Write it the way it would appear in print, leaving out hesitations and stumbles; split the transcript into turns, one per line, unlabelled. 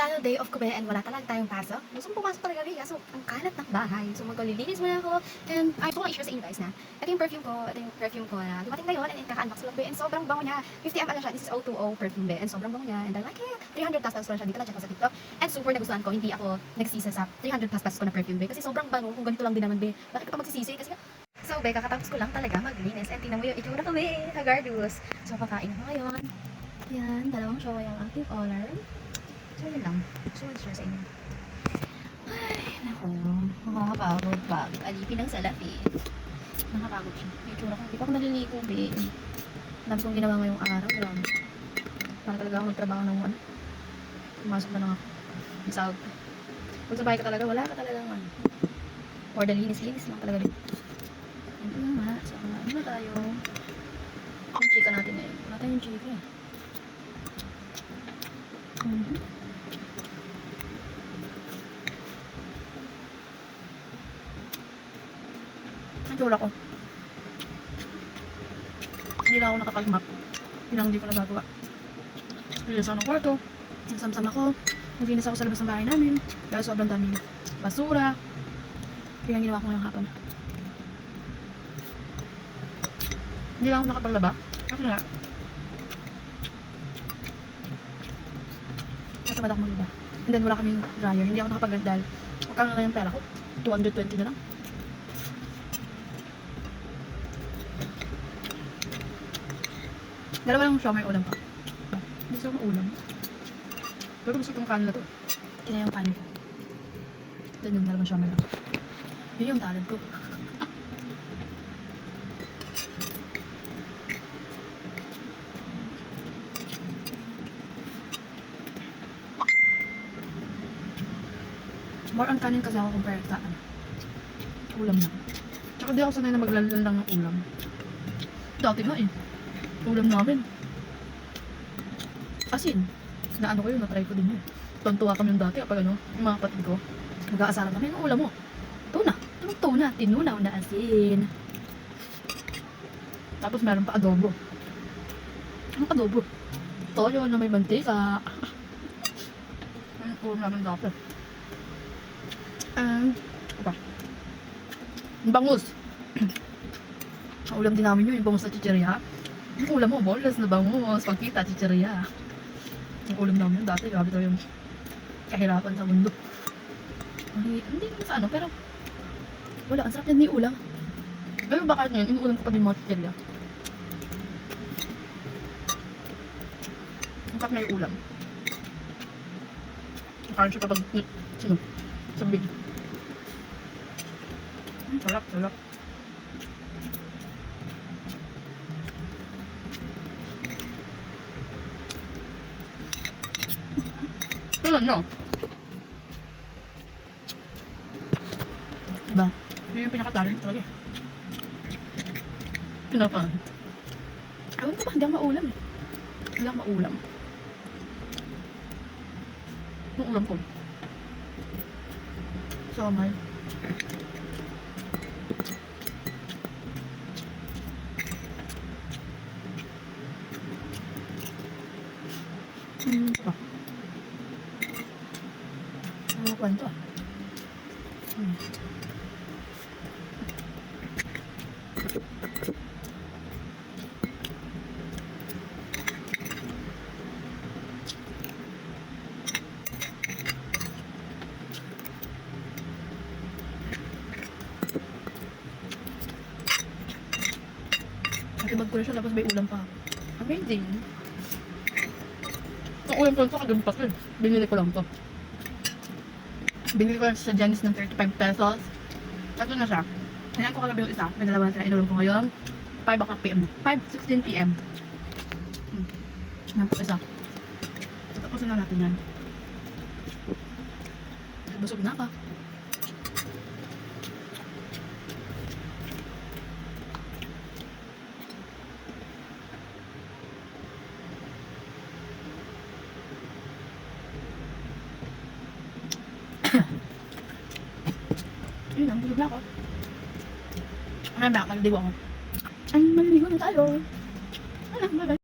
dahil day off ko ba and wala talaga tayong pasok, gusto kong pumasok talaga rin kaso ang kalat ng bahay. So maglilinis muna ako and I gusto ko i-share sa inyo guys na ito yung perfume ko na dumating ngayon and kaka-unbox ko lang ba and sobrang bango niya. 50 ml lang siya. This is O2O perfume ba and sobrang bango niya and I like it. 300 plus lang siya. Dito lang check ko sa TikTok and super nagustuhan ko. Hindi ako nagsisa sa 300 plus ko na perfume ba kasi sobrang bango. Kung ganito lang din naman ba. Bakit ka pa magsisisi? Kasi so be, kakatapos ko lang talaga maglinis and tingnan mo yung itsura ko be, Hagardus. So kakain ako ngayon. Yan, dalawang show yung active honor. So yun lang. So share sa inyo. Ay, naku. Nakakapagod pag alipin ng salapi. Nakakapagod siya. Yung itsura ko. Hindi pa ako naliligo be. Dami kong ginawa ngayong araw. Grabe. Para talaga ako magtrabaho ng ano. Pumasok na lang ako. Isawag ka. Kung sa bahay ka talaga, wala ka talaga ano. Or the linis-linis lang talaga rin. Ito na nga. So, ano na tayo? Yung chika natin ngayon. Wala tayong chika eh. Ang tura ko. Hindi na ako nakapag-map. Hindi ko nagagawa. Linis ako ng kwarto. Nagsam-sam ako. Naglinis ako sa labas ng bahay namin. Dahil sobrang daming basura. Kaya ginawa ko ngayong hapon. Hindi lang ako nakapaglaba. Kasi nga, natamad ako maglaba. And then wala kaming dryer. Hindi ako nakapag-rent dahil magkano na yung pera ko. 220 na lang. Dalawa lang siya, may ulam pa. Hindi siya maulam. Pero gusto itong kanin na to. Ito na yung kanin ko. Ito yung dalawang siya, may lang. Yun yung talent ko. More ang kanin kasi ako compare sa ulam na. Tsaka di ako sanay na maglalal lang ng ulam. Dati nga eh. Ulam namin. Asin. Naano ko yun, natry ko din yun. Tuntua kami yung dati kapag ano, yung mga kapatid ko. Mag-aasaran kami, yung ulam mo. Tuna. Anong tuna? Tinunaw na asin. Tapos meron pa adobo. Anong adobo? Toyo na may mantika. Ang ulam namin dati. Apa? Bangus. Ang ulam din namin yun, yung bangus na chichirya. Yung ulam mo, boneless na bangus, pagkita, chichirya. Yung ulam namin yun dati, grabe daw yung kahirapan sa mundo. Hindi naman sa ano, pero wala, ang sarap yan yung ulam. Pero bakit ngayon, inuulam ko pa din mga chichirya. Ang sarap na yung ulam. Parang siya kapag, sino? Sabig. Sarap, sarap. Kailan no? Diba? Yun yung pinakatarin talaga. Pinaka. Ewan ko ba, hindi ako maulam eh. Hindi ako maulam. Yung ulam ko. Somay. Ito. Ano kwento ah? Nakibag ko na siya, tapos may ulam pa. Amazing. Ang ulam ko ito, kagumpas yun. Binili ko lang to. Binili ko lang sa Janice ng 35 pesos. Ito na siya. Kailan ko kagabi yung isa. May dalawa na sila. Inulam ko ngayon. 5 o'clock PM. 5:16 PM. Yan po isa. Tapusin na natin yan. Busog na ka. Yun lang, busog na ako. Ano ba, nagdiwa ako. Ay, maliligo na tayo. Ano, bye-bye.